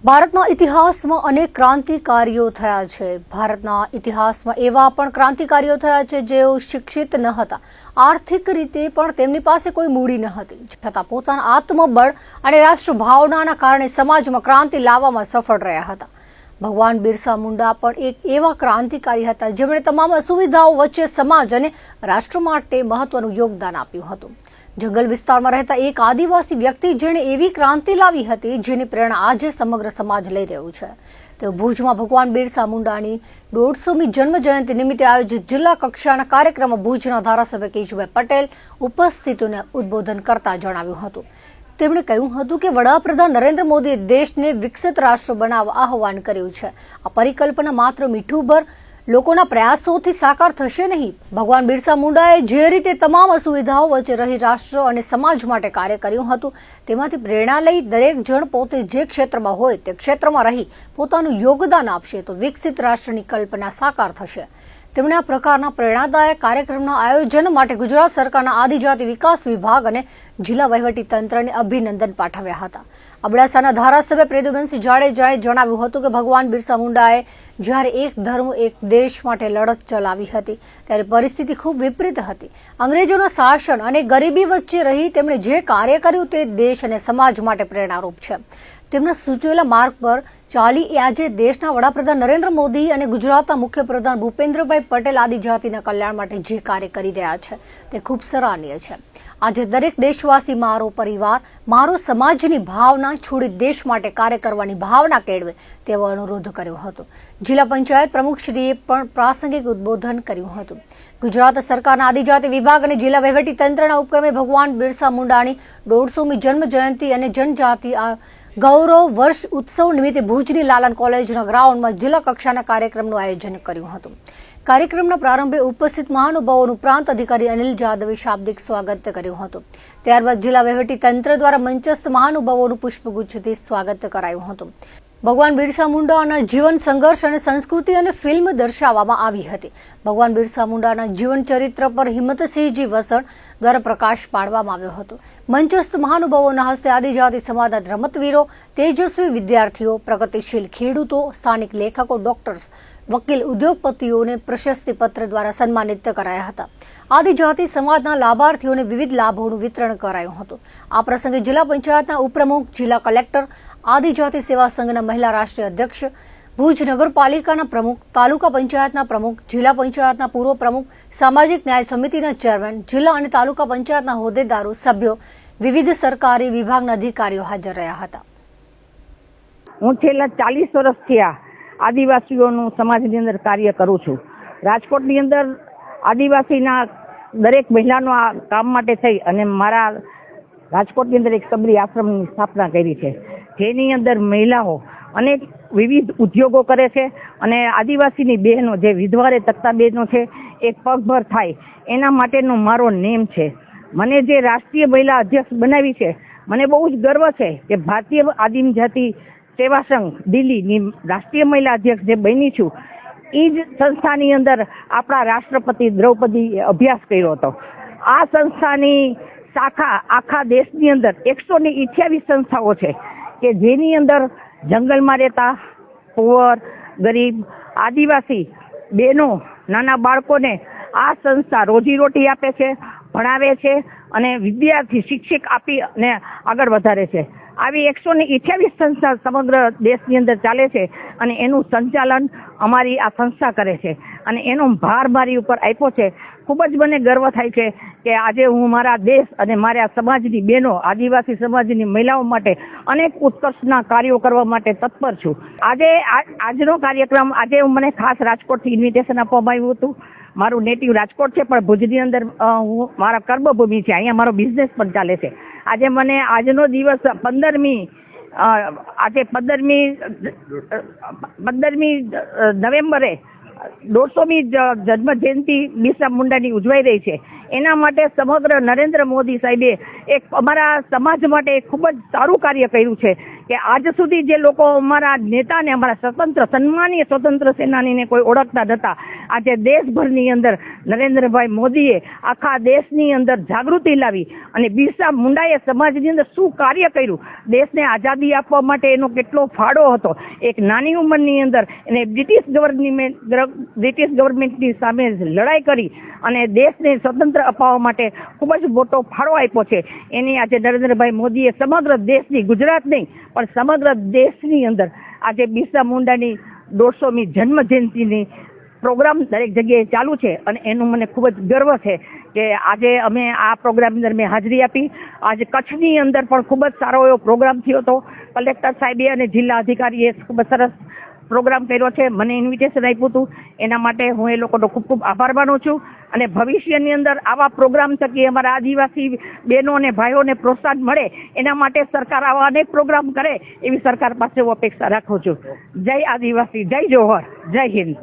ભારતના ઇતિહાસમાં અનેક ક્રાંતિકારીઓ થયા છે। ભારતના ઇતિહાસમાં એવા પણ ક્રાંતિકારીઓ થયા છે જેઓ શિક્ષિત ન હતા, આર્થિક રીતે પણ તેમની પાસે કોઈ મૂડી ન હતી, છતાં પોતાના આત્મબળ અને રાષ્ટ્રભાવનાના કારણે સમાજમાં ક્રાંતિ લાવવામાં સફળ રહ્યા હતા। ભગવાન બિરસા મુંડા પણ એક એવા ક્રાંતિકારી હતા જેમણે તમામ અસુવિધાઓ વચ્ચે સમાજ અને રાષ્ટ્ર માટે મહત્વનું યોગદાન આપ્યું હતું। જંગલ વિસ્તારમાં રહેતા એક આદિવાસી વ્યક્તિ જેણે એવી ક્રાંતિ લાવી હતી જેની પ્રેરણા આજે સમગ્ર સમાજ લઈ રહ્યું છે। તેઓ ભુજમાં ભગવાન બિરસા મુંડાની 150મી જન્મ જયંતિ નિમિત્તે આયોજિત જિલ્લા કક્ષાના કાર્યક્રમમાં ભુજના ધારાસભ્ય કેશુભાઈ પટેલ ઉપસ્થિતોને ઉદ્બોધન કરતા જણાવ્યું હતું। તેમણે કહ્યું હતું કે વડાપ્રધાન નરેન્દ્ર મોદીએ દેશને વિકસિત રાષ્ટ્ર બનાવવા આહવાન કર્યું છે। આ પરિકલ્પના માત્ર મીઠુંભર લોકોના પ્રયાસોથી સાકાર થશે નહીં। ભગવાન બિરસા મુંડાએ જે રીતે તમામ અસુવિધાઓ વચ્ચે રહી રાષ્ટ્ર અને સમાજ માટે કાર્ય કર્યું હતું, તેમાંથી પ્રેરણા લઈ દરેક જણ પોતે જે ક્ષેત્રમાં હોય તે ક્ષેત્રમાં રહી પોતાનું યોગદાન આપશે તો વિકસિત રાષ્ટ્રની કલ્પના સાકાર થશે। તેમણે આ પ્રકારના પ્રેરણાદાયક કાર્યક્રમના આયોજન માટે ગુજરાત સરકારના આદિજાતિ વિકાસ વિભાગ અને જિલ્લા વહીવટી તંત્રને અભિનંદન પાઠવ્યા હતા। અબડાસાના ધારાસભ્ય પ્રદ્યુમનસિંહ જાડેજાએ જણાવ્યું હતું કે ભગવાન બિરસા મુંડાએ જ્યારે એક ધર્મ એક દેશ માટે લડત ચલાવી હતી ત્યારે પરિસ્થિતિ ખૂબ વિપરીત હતી। અંગ્રેજોના શાસન અને ગરીબી વચ્ચે રહી તેમણે જે કાર્ય કર્યું તે દેશ અને સમાજ માટે પ્રેરણારૂપ છે। તેમના સૂચવેલા માર્ગ પર ચાલી આજે દેશના વડાપ્રધાન નરેન્દ્ર મોદી અને ગુજરાતના મુખ્યપ્રધાન ભૂપેન્દ્રભાઈ પટેલ આદિજાતિના કલ્યાણ માટે જે કાર્ય કરી રહ્યા છે તે ખૂબ સરાહનીય છે। આજે દરેક દેશવાસી મારો પરિવાર, મારો સમાજની ભાવના છોડી દેશ માટે કાર્ય કરવાની ભાવના કેળવે તેવો અનુરોધ કર્યો હતો। જિલ્લા પંચાયત પ્રમુખશ્રીએ પણ પ્રાસંગિક ઉદ્બોધન કર્યું હતું। ગુજરાત સરકારના આદિજાતિ વિભાગ અને જિલ્લા વહીવટી તંત્રના ઉપક્રમે ભગવાન બિરસા મુંડાની 150મી જન્મ જયંતિ અને જનજાતિ ગૌરવ વર્ષ ઉત્સવ નિમિત્તે ભુજની લાલન કોલેજના ગ્રાઉન્ડમાં જિલ્લા કક્ષાના કાર્યક્રમનું આયોજન કર્યું હતું। કાર્યક્રમના પ્રારંભે ઉપસ્થિત મહાનુભાવોનું પ્રાંત અધિકારી અનિલ જાદવે શાબ્દિક સ્વાગત કર્યું હતું। ત્યારબાદ જિલ્લા વહીવટી તંત્ર દ્વારા મંચસ્થ મહાનુભાવોનું પુષ્પગુચ્છથી સ્વાગત કરાયું હતું। ભગવાન બિરસા મુંડાના જીવન, સંઘર્ષ અને સંસ્કૃતિ અને ફિલ્મ દર્શાવવામાં આવી હતી। ભગવાન બિરસા મુંડાના જીવન ચરિત્ર પર હિંમતસિંહજી વસણ દ્વારા પ્રકાશ પાડવામાં આવ્યો હતો। મંચસ્થ મહાનુભાવોના હસ્તે આદિજાતિ સમાજના રમતવીરો, તેજસ્વી વિદ્યાર્થીઓ, પ્રગતિશીલ ખેડૂતો, સ્થાનિક લેખકો, ડોક્ટર્સ, વકીલ, ઉદ્યોગપતિઓને પ્રશસ્તિપત્ર દ્વારા સન્માનિત કરાયા હતા। આદિજાતિ સમાજના લાભાર્થીઓને વિવિધ લાભોનું વિતરણ કરાયું હતું। આ પ્રસંગે જિલ્લા પંચાયતના ઉપપ્રમુખ, જિલ્લા કલેક્ટર, આદિજાતિ સેવા સંઘના મહિલા રાષ્ટ્રીય અધ્યક્ષ, ભુજ નગરપાલિકાના પ્રમુખ, તાલુકા પંચાયતના પ્રમુખ, જિલ્લા પંચાયતના પૂર્વ પ્રમુખ, સામાજિક ન્યાય સમિતિના ચેરમેન, જિલ્લા અને તાલુકા પંચાયતના હોદ્દેદારો, સભ્યો, વિવિધ સરકારી વિભાગના અધિકારીઓ હાજર રહ્યા હતા। હું છેલ્લા 40 વર્ષથી આદિવાસીઓનું સમાજની અંદર કાર્ય કરું છું। રાજકોટની અંદર આદિવાસીના દરેક મહિલાનો આ કામ માટે થઈ અને મારા રાજકોટની અંદર એક સબરી આશ્રમની સ્થાપના કરી છે, જેની અંદર મહિલાઓ અનેક વિવિધ ઉદ્યોગો કરે છે અને આદિવાસીની બહેનો જે વિધવારે તકતા બહેનો છે એ પગભર થાય એના માટેનો મારો નેમ છે। મને જે રાષ્ટ્રીય મહિલા અધ્યક્ષ બનાવી છે, મને બહુ જ ગર્વ છે કે ભારતીય આદિમ જાતિ સેવા સંઘ દિલ્હીની રાષ્ટ્રીય મહિલા અધ્યક્ષ જે બની છું, એ જ સંસ્થાની અંદર આપણા રાષ્ટ્રપતિ દ્રૌપદીએ અભ્યાસ કર્યો હતો। આ સંસ્થાની શાખા આખા દેશની અંદર 128 સંસ્થાઓ છે કે જેની અંદર જંગલમાં રહેતા પુઅર, ગરીબ, આદિવાસી બહેનો, નાના બાળકોને આ સંસ્થા રોજીરોટી આપે છે, ભણાવે છે અને વિદ્યાર્થી શિક્ષક આપી અને આગળ વધારે છે। આવી 128 સંસ્થા સમગ્ર દેશની અંદર ચાલે છે અને એનું સંચાલન અમારી આ સંસ્થા કરે છે અને એનો ભાર મારી ઉપર આપ્યો છે। ખૂબ જ મને ગર્વ થાય છે કે આજે હું મારા દેશ અને મારા સમાજની બહેનો, આદિવાસી સમાજની મહિલાઓ માટે અનેક ઉત્કર્ષના કાર્યો કરવા માટે તત્પર છું। આજનો કાર્યક્રમ મને ખાસ રાજકોટથી ઇન્વિટેશન આપવામાં આવ્યું હતું। મારું નેટિવ રાજકોટ છે પણ ભુજની અંદર હું મારા કર્મભૂમિ છે, અહીંયા મારો બિઝનેસ પણ ચાલે છે। આજે મને આજનો દિવસ 15મી નવેમ્બરે 150મી જન્મ જયંતિ બિરસા મુંડાની ઉજવાઈ રહી છે। એના માટે સમગ્ર નરેન્દ્ર મોદી સાહેબે એક અમારા સમાજ માટે ખૂબ જ સારું કાર્ય કર્યું છે કે આજ સુધી જે લોકો અમારા નેતાને, અમારા સન્માનીય સ્વતંત્ર સેનાનીને કોઈ ઓળખતા નતા, આજે દેશભરની અંદર નરેન્દ્રભાઈ મોદીએ આખા દેશની અંદર જાગૃતિ લાવી અને બિરસા મુંડાએ સમાજની અંદર શું કાર્ય કર્યું, દેશને આઝાદી આપવા માટે એનો કેટલો ફાળો હતો. એક નાની ઉંમરની અંદર એને બ્રિટિશ ગવર્મેન્ટની સામે લડાઈ કરી અને દેશને સ્વતંત્ર અપાવવા માટે ખૂબ જ મોટો ફાળો આપ્યો છે. એની આજે નરેન્દ્રભાઈ મોદીએ સમગ્ર દેશની, ગુજરાત નહીં પણ સમગ્ર દેશની અંદર આજે બિરસા મુંડાની 150મી જન્મ જયંતિની પ્રોગ્રામ દરેક જગ્યાએ ચાલુ છે અને એનું મને ખૂબ જ ગર્વ છે કે આજે અમે આ પ્રોગ્રામની અંદર મેં હાજરી આપી. આજે કચ્છની અંદર પણ ખૂબ જ સારો એવો પ્રોગ્રામ થયો હતો. કલેક્ટર સાહેબે અને જિલ્લા અધિકારીએ ખૂબ જ સરસ પ્રોગ્રામ કર્યો છે. મને ઇન્વિટેશન આપ્યું હતું, એના માટે હું એ લોકોનો ખૂબ ખૂબ આભાર માનું છું. અને ભવિષ્યની અંદર આવા પ્રોગ્રામ થકી અમારા આદિવાસી બહેનો અને ભાઈઓને પ્રોત્સાહન મળે એના માટે સરકાર આવા અનેક પ્રોગ્રામ કરે એવી સરકાર પાસે હું અપેક્ષા રાખું છું. જય આદિવાસી, જય જોહર, જય હિન્દ.